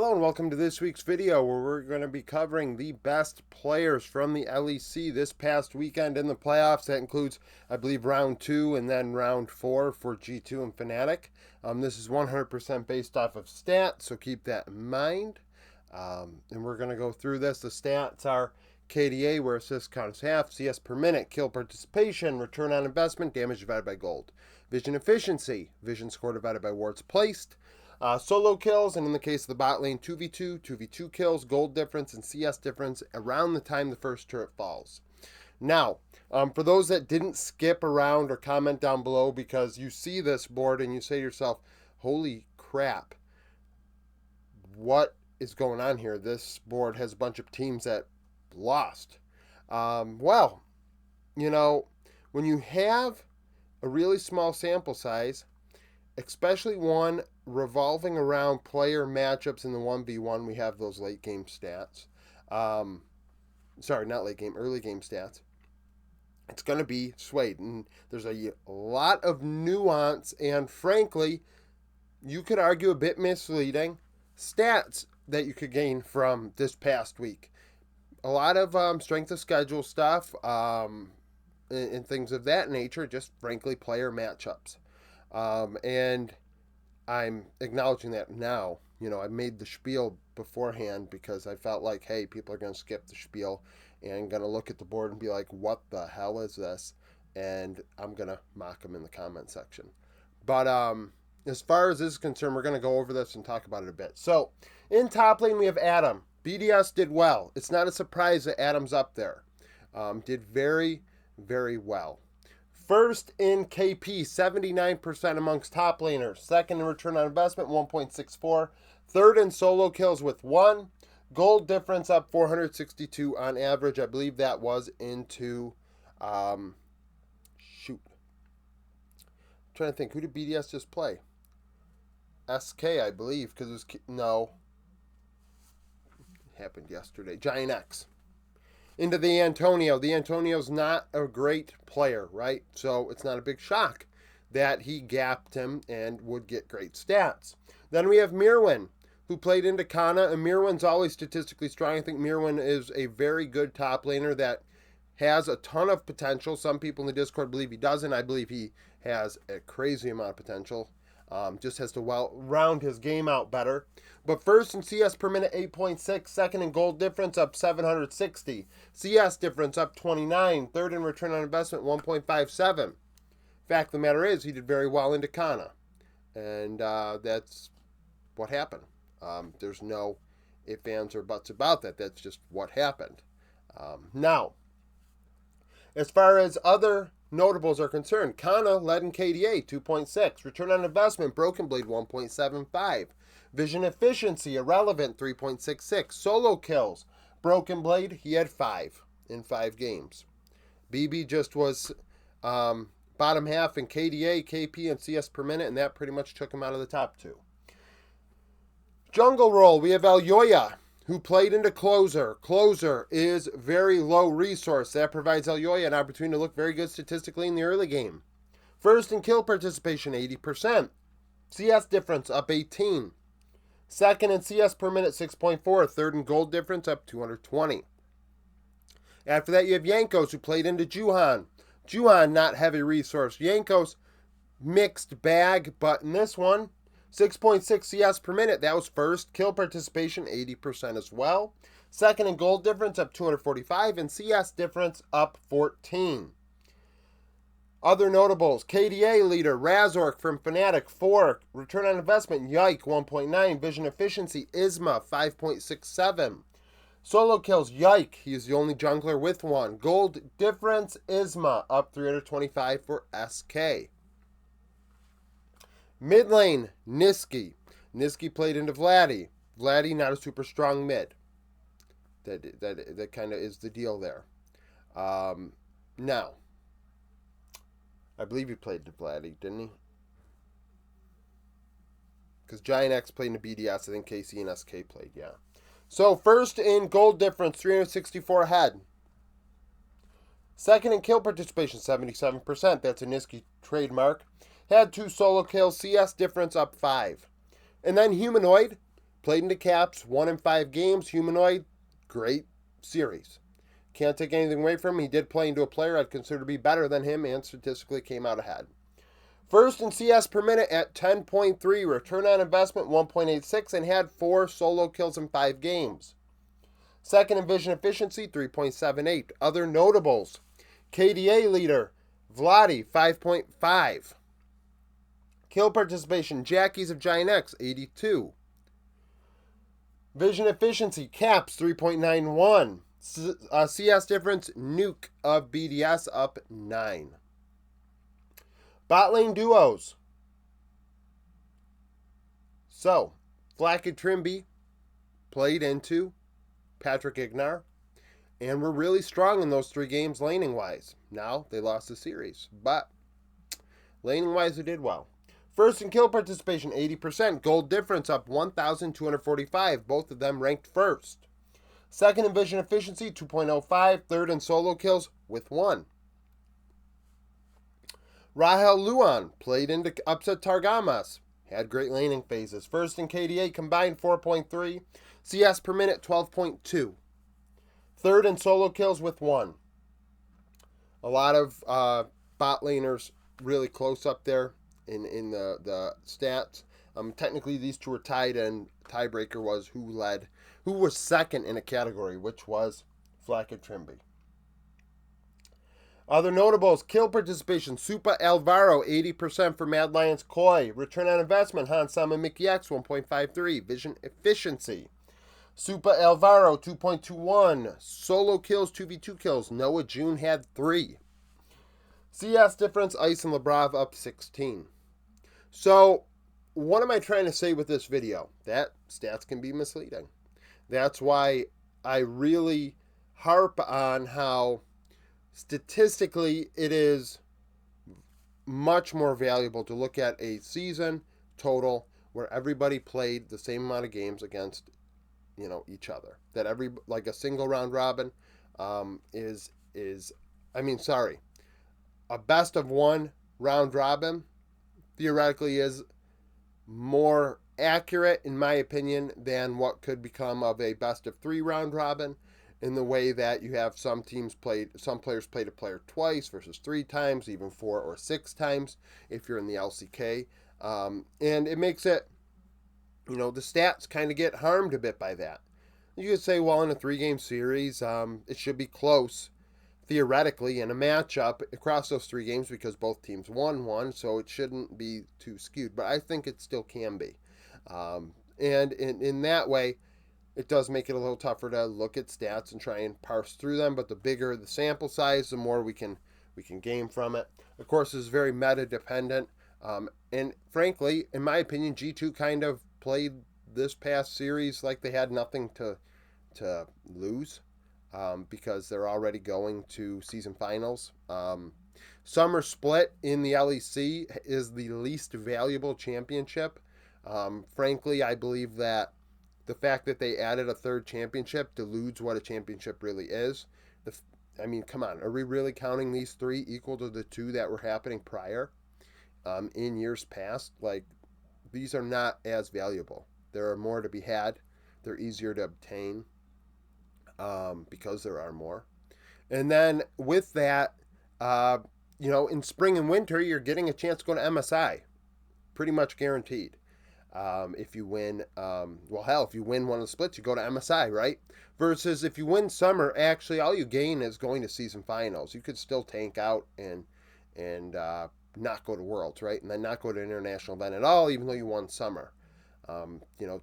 Hello and welcome to this week's video where we're going to be covering the best players from the LEC this past weekend in the playoffs. That includes, I believe, round 2 and then round 4 for G2 and Fnatic. This is 100% based off of stats, so keep that in mind. And we're going to go through this. The stats are KDA, where assists counts half, CS per minute, kill participation, return on investment, damage divided by gold. Vision efficiency, vision score divided by wards placed. Solo kills, and in the case of the bot lane, 2v2, 2v2 kills, gold difference, and CS difference around the time the first turret falls. Now, for those that didn't skip around or comment down below because you see this board and you say to yourself, holy crap, what is going on here? This board has a bunch of teams that lost. Well, you know, when you have a really small sample size, especially one revolving around player matchups in the 1v1, we have those late game stats. Sorry, not late game, early game stats. It's going to be swayed. And there's a lot of nuance and, frankly, you could argue a bit misleading stats that you could gain from this past week. A lot of strength of schedule stuff and things of that nature, just frankly player matchups. And I'm acknowledging that now. You know, I made the spiel beforehand because I felt like, hey, people are going to skip the spiel and going to look at the board and be like, what the hell is this? And I'm going to mock them in the comment section. But as far as this is concerned, we're going to go over this and talk about it a bit. So in top lane, we have Adam. BDS did well. It's not a surprise that Adam's up there. Did very, very well. First in KP, 79% amongst top laners. Second in return on investment, 1.64. Third in solo kills with 1. Gold difference up 462 on average. I believe that was into, I'm trying to think, who did BDS just play? SK, I believe, because it was, no. It happened yesterday. Giant X. Into the Antonio. The Antonio's not a great player, right? So it's not a big shock that he gapped him and would get great stats. Then we have Mirwin, who played into Kana, and Mirwin's always statistically strong. I think Mirwin is a very good top laner that has a ton of potential. Some people in the Discord believe he doesn't. I believe he has a crazy amount of potential. Just has to round his game out better. But first in CS per minute, 8.6. Second in gold difference, up 760. CS difference, up 29. Third in return on investment, 1.57. Fact of the matter is, he did very well into Kana. And that's what happened. There's no ifs, ands, or buts about that. That's just what happened. Now, as far as other notables are concerned, Kana led in KDA, 2.6. Return on investment, Broken Blade, 1.75. Vision efficiency, irrelevant, 3.66. Solo kills, Broken Blade, he had 5 in 5 games. BB just was bottom half in KDA, KP, and CS per minute, and that pretty much took him out of the top 2. Jungle role, we have Elyoya, who played into Closer. Closer is very low resource. That provides Elyoya an opportunity to look very good statistically in the early game. First in kill participation, 80%. CS difference, up 18. Second in CS per minute, 6.4. Third in gold difference, up 220. After that, you have Yankos, who played into Juhan. Juhan, not heavy resource. Yankos, mixed bag, but in this one, 6.6 CS per minute. That was first. Kill participation, 80% as well. Second in gold difference, up 245. And CS difference, up 14. Other notables, KDA leader, Razork from Fnatic, 4. Return on investment, Yike, 1.9. Vision efficiency, Isma, 5.67. Solo kills, Yike. He's the only jungler with 1. Gold difference, Isma, up 325 for SK. Mid lane, Niski. Niski played into Vladdy. Vladdy, not a super strong mid. That kind of is the deal there. Now, I believe he played into Vladdy, didn't he? Because Giant X played into BDS. I think KC and SK played, yeah. So, first in gold difference, 364 ahead. Second in kill participation, 77%. That's a Niski trademark. Had 2 solo kills, CS difference up 5. And then Humanoid Played into caps, 1 in 5 games. Humanoid, great series. Can't take anything away from him. He did play into a player I'd consider to be better than him and statistically came out ahead. First in CS per minute at 10.3, return on investment 1.86, and had 4 solo kills in 5 games. Second in vision efficiency 3.78. Other notables: KDA leader Vladi 5.5. Kill participation Jackies of Giant X 82. Vision efficiency Caps 3.91. CS difference Nuke of BDS up 9. Bot lane duos. So, Flack and Trimby played into Patrick Ignar, and were really strong in those 3 games laning wise. Now they lost the series, but laning wise they did well. First in kill participation 80%, gold difference up 1,245, both of them ranked first. Second in vision efficiency 2.05, third in solo kills with 1. Rahel Luan played into upset Targamas, had great laning phases. First in KDA combined 4.3, CS per minute 12.2. Third in solo kills with 1. A lot of bot laners really close up there in the stats. Technically these two were tied, and tiebreaker was who was second in a category, which was Flack and Trimby. Other notables: kill participation, Supa Alvaro, 80% for Mad Lions Koi. Return on investment, Hansam and Mickey X, 1.53. Vision efficiency, Supa Alvaro, 2.21. Solo kills, 2v2 kills. Noah June had 3. CS difference, Ice and Labrov up 16. So, what am I trying to say with this video? That stats can be misleading. That's why I really harp on how statistically it is much more valuable to look at a season total where everybody played the same amount of games against each other. That like a single round robin a best of 1 round robin theoretically is more accurate, in my opinion, than what could become of a best of 3 round robin, in the way that you have some players played a player twice versus 3 times, even 4 or 6 times if you're in the LCK. And it makes it, the stats kind of get harmed a bit by that. You could say, well, in a 3-game series, it should be close, theoretically, in a matchup across those 3 games, because both teams won one, so it shouldn't be too skewed. But I think it still can be. And in that way, it does make it a little tougher to look at stats and try and parse through them. But the bigger the sample size, the more we can gain from it. Of course, it's very meta dependent. And frankly, in my opinion, G2 kind of played this past series like they had nothing to lose, because they're already going to season finals. Summer Split in the LEC is the least valuable championship. Frankly, I believe that the fact that they added a 3rd championship dilutes what a championship really is. Come on, are we really counting these 3 equal to the 2 that were happening prior in years past? Like, these are not as valuable. There are more to be had. They're easier to obtain because there are more. And then with that, in spring and winter, you're getting a chance to go to MSI. Pretty much guaranteed. If you win, if you win one of the splits, you go to MSI, right? Versus if you win summer, actually all you gain is going to season finals. You could still tank out and not go to Worlds, right? And then not go to international event at all, even though you won summer.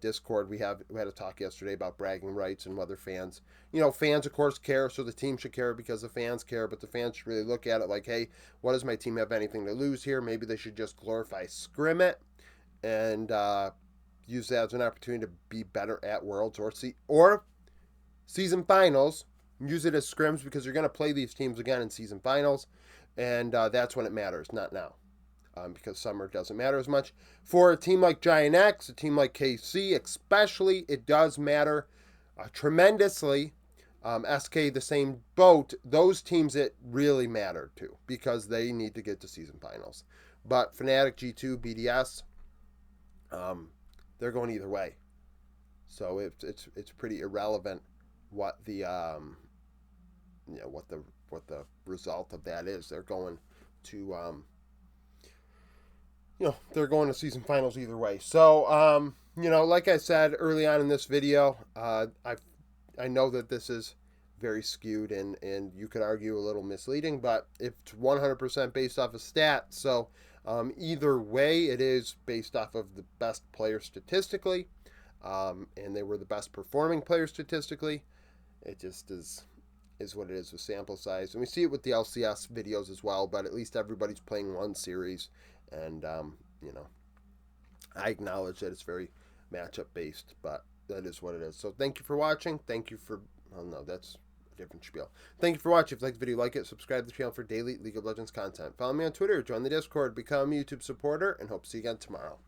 Discord, we had a talk yesterday about bragging rights and whether fans of course care, so the team should care because the fans care, but the fans should really look at it like, hey, what does my team have anything to lose here? Maybe they should just glorify scrim it and use that as an opportunity to be better at Worlds or season finals. Use it as scrims because you're going to play these teams again in season finals, and that's when it matters, not now. Because summer doesn't matter as much. For a team like Giant X, a team like KC especially, it does matter tremendously. SK, the same boat. Those teams it really matter to because they need to get to season finals. But Fnatic, G2, BDS, they're going either way. So it's pretty irrelevant what the what the result of that is. They're going to they're going to season finals either way. So like I said early on in this video, I know that this is very skewed and you could argue a little misleading, but it's 100% based off of stats. So either way, it is based off of the best player statistically, and they were the best performing player statistically. It just is what it is with sample size, and we see it with the LCS videos as well. But at least everybody's playing one series, and I acknowledge that it's very matchup based, but that is what it is. So thank you for watching. Thank you for no, that's a different spiel. Thank you for watching. If you like the video, like it, subscribe to the channel for daily League of Legends content. Follow me on Twitter, join the Discord, become a YouTube supporter, and hope to see you again tomorrow.